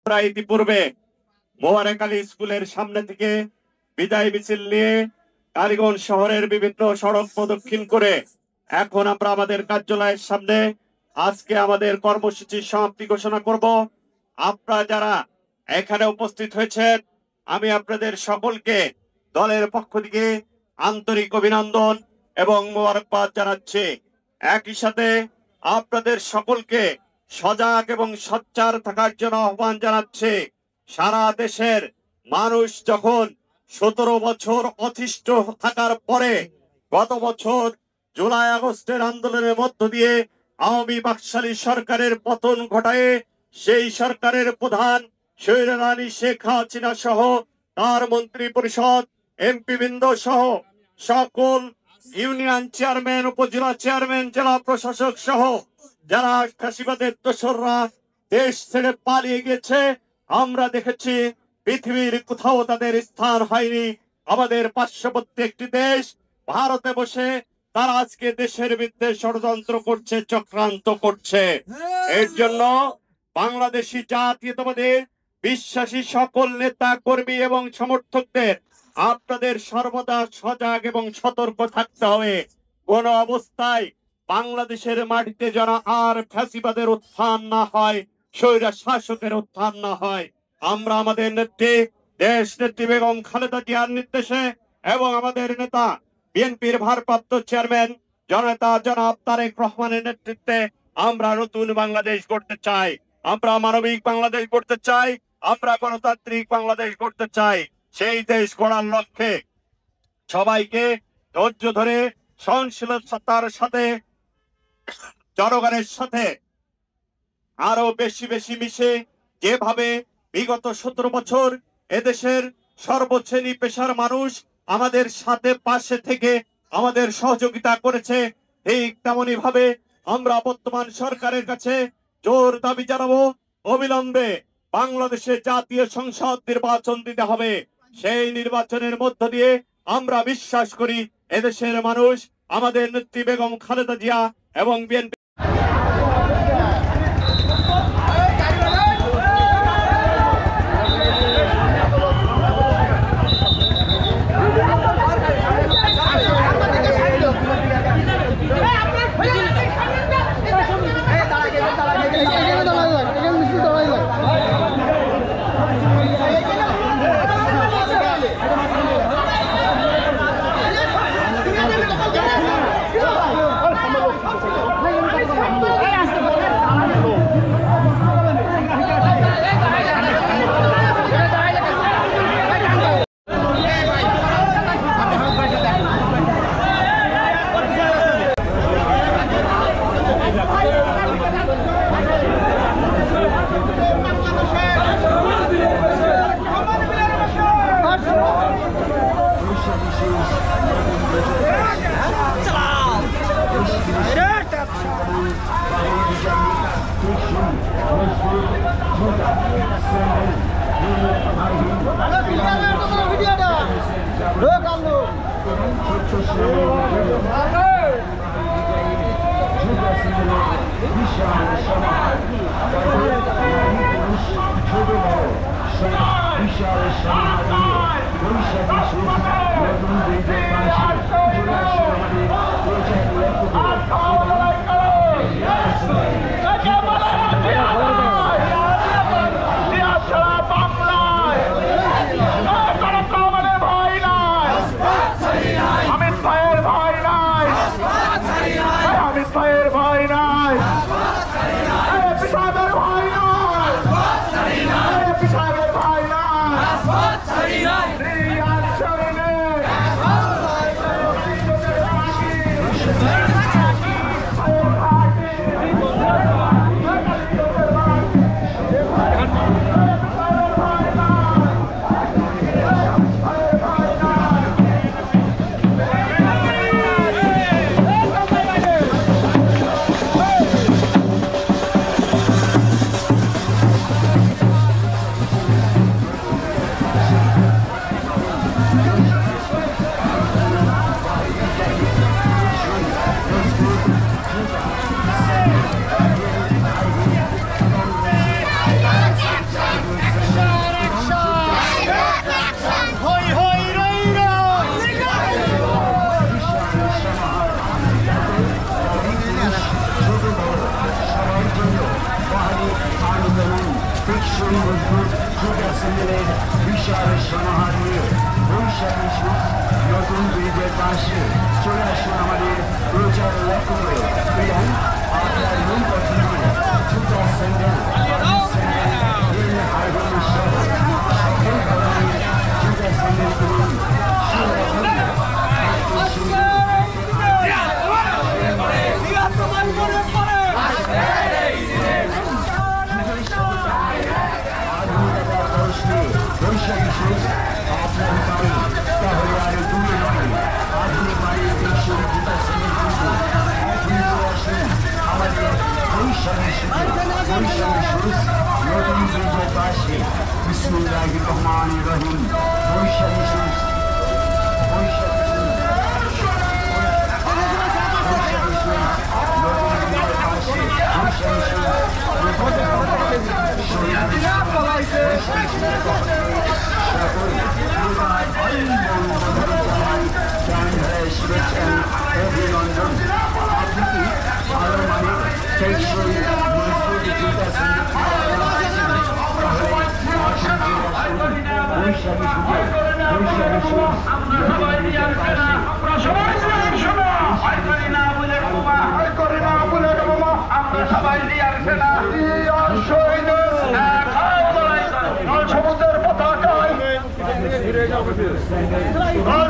আমরা ইতিপূর্বে মোবারক আলী স্কুলের সামনে থেকে বিদায় মিছিল নিয়ে কালীগঞ্জ শহরের বিভিন্ন সড়ক প্রদক্ষিণ করে এখন আমরা আমাদের কার্যালয়ের সামনে আজকে আমাদের কর্মসূচির সমাপ্তি ঘোষণা করব। আপনারা যারা এখানে উপস্থিত হয়েছেন আমি আপনাদের সকলকে দলের পক্ষ থেকে আন্তরিক অভিনন্দন এবং মোবারকবাদ জানাচ্ছি। একই সাথে আপনাদের সকলকে সজাগ এবং সোচ্চার থাকার জন্য আহ্বান জানাচ্ছি। সারা দেশের মানুষ যখন 17 বছর অতিষ্ঠ থাকার পরে গত বছর জুলাই আগস্টের আন্দোলনের মধ্য দিয়ে আওয়ামী বাকশালী সরকারের পতন ঘটায় সেই সরকারের প্রধান স্বৈরাচারী শেখ হাসিনা সহ তার মন্ত্রী পরিষদ এমপি বৃন্দ সহ সকল ইউনিয়ন চেয়ারম্যান উপজেলা চেয়ারম্যান জেলা প্রশাসক সহ যারা ফ্যাসিবাদের দোসররা দেশ ছেড়ে পালিয়ে গেছে আমরা দেখেছি পৃথিবীর কোথাও তাদের স্থান হয়নি। আমাদের পার্শ্ববর্তী একটি দেশ ভারতে বসে তারা আজকে দেশের বিরুদ্ধে ষড়যন্ত্র করছে, চক্রান্ত করছে। এর জন্য বাংলাদেশি জাতীয়তাবাদের বিশ্বাসী সকল নেতা কর্মী এবং সমর্থকদের আপনাদের সর্বদা সজাগ এবং সতর্ক থাকতে হবে। কোন অবস্থায় বাংলাদেশের মাটিতে যেন আর ফ্যাসিবাদের উত্থান না হয়, স্বৈরা শাসকের উত্থান না হয়। আমরা আমাদের নেত্রী দেশ নেত্রী বেগম খালেদা জিয়ার নির্দেশে এবং আমাদের নেতা বিএনপির ভারপ্রাপ্ত চেয়ারম্যান জননেতা জনাব তারেক রহমানের নেতৃত্বে আমরা নতুন বাংলাদেশ গড়তে চাই, আমরা মানবিক বাংলাদেশ গড়তে চাই, আমরা গণতান্ত্রিক বাংলাদেশ গড়তে চাই। সেই দেশ গড়ার লক্ষ্যে সবাইকে ধৈর্য ধরে সহনশীলতার সাথে জনগণের সাথে আরো বেশি বেশি মিশে যেভাবে বিগত 17 বছর এদেশের সর্বশ্রেণী পেশার মানুষ আমাদের সাথে পাশে থেকে আমাদের সহযোগিতা করেছে, ঠিক তেমনি ভাবে আমরা বর্তমান সরকারের কাছে জোর দাবি জানাবো অবিলম্বে বাংলাদেশে জাতীয় সংসদ নির্বাচন দিতে হবে। সেই নির্বাচনের মধ্য দিয়ে আমরা বিশ্বাস করি এদেশের মানুষ আমাদের নেত্রী বেগম খালেদা জিয়া এবং বিএনপি টেকসই মজবুত জুতা স্যান্ডেলের বিশাল সমাহার নিয়ে বৈশাখী শুজ নতুন ব্রিজের পাশে চলে আসুন আমাদের প্রচার লক্ষ্য করে এবং আপনার মন পছন্দের জুতা স্যান্ডেল সহ সকল ধরনের জুতা স্যান্ডেল কিনুন। বৈশাখী শুজ আপনার বাড়ি তাহলে আর দূরে নয়, আধুনিক বাড়ির টেকসই জুতা স্যান্ডেল কিনতে এখনই আসুন আমাদের বৈশাখী শুজ নতুন ব্রিজের পাশে। বিসমিল্লাহির রহমানির রহিম। বৈশাখী শুজ অভিনন্দন। আপনি কি ভালো মানের টেকসই মজবুত জুতা স্যান্ডেল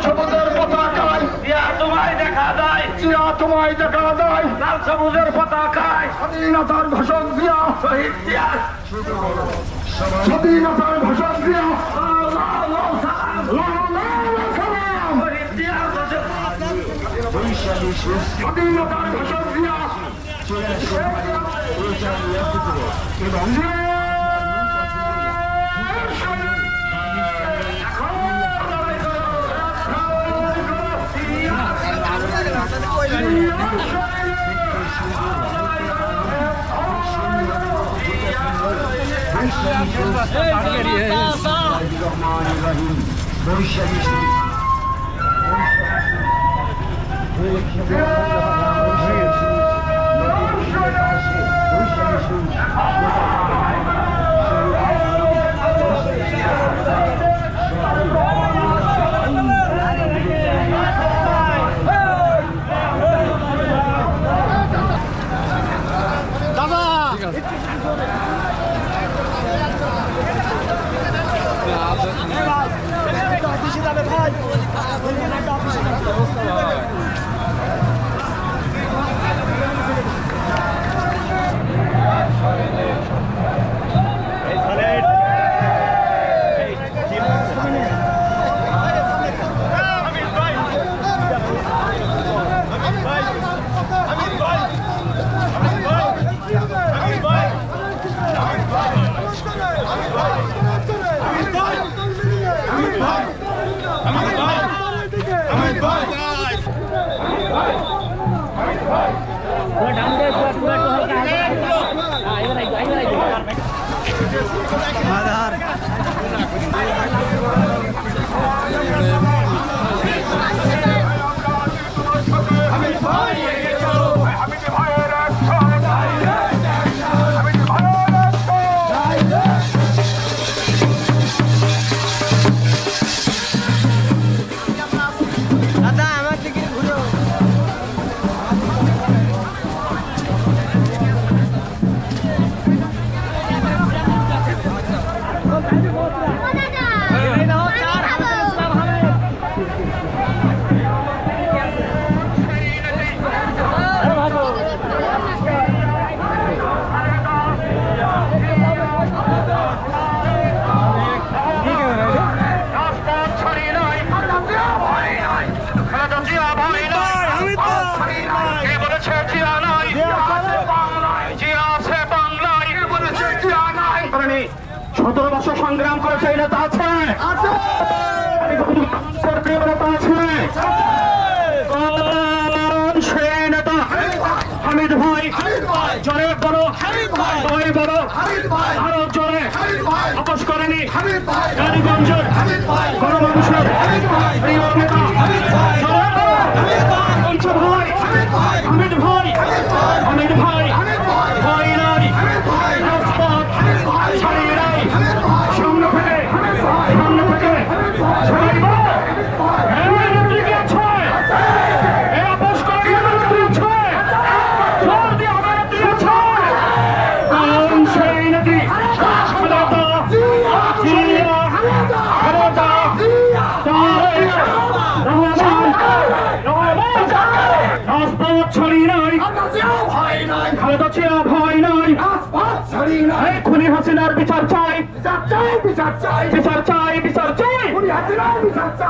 সমুদ্রের পতাকায় তোমায় দেখা যায়, তোমায় দেখা যায় লাল সমুদ্রের পতাকায় স্বাধীনতার ঘোষক দিয়া শহীদ দিয়া স্বাধীনতার ঘোষক দিয়া স্বাধীনতার ঘোষক দিয়া এবং সংগ্রাম করেছে এই নেতা আছে, সেই নেতা হামিদ ভাই জোরে বড় ভাই বড় আরো জোরে আপোষ করেনি কালীগঞ্জের গণমানুষের প্রিয় নেতা ভাই হামিদ ভাই হামিদ ভাই ভাই নাই রাজপথ ছাড়িয়ে করছি না, ভয় নাই, রাজপথ ছাড়ি না, খুনি হাসিনার বিচার চাই, বিচার চাই, বিচার চাই, বিচার চাই, বিচার চাই। খুনি হাসিনার বিচার চাই।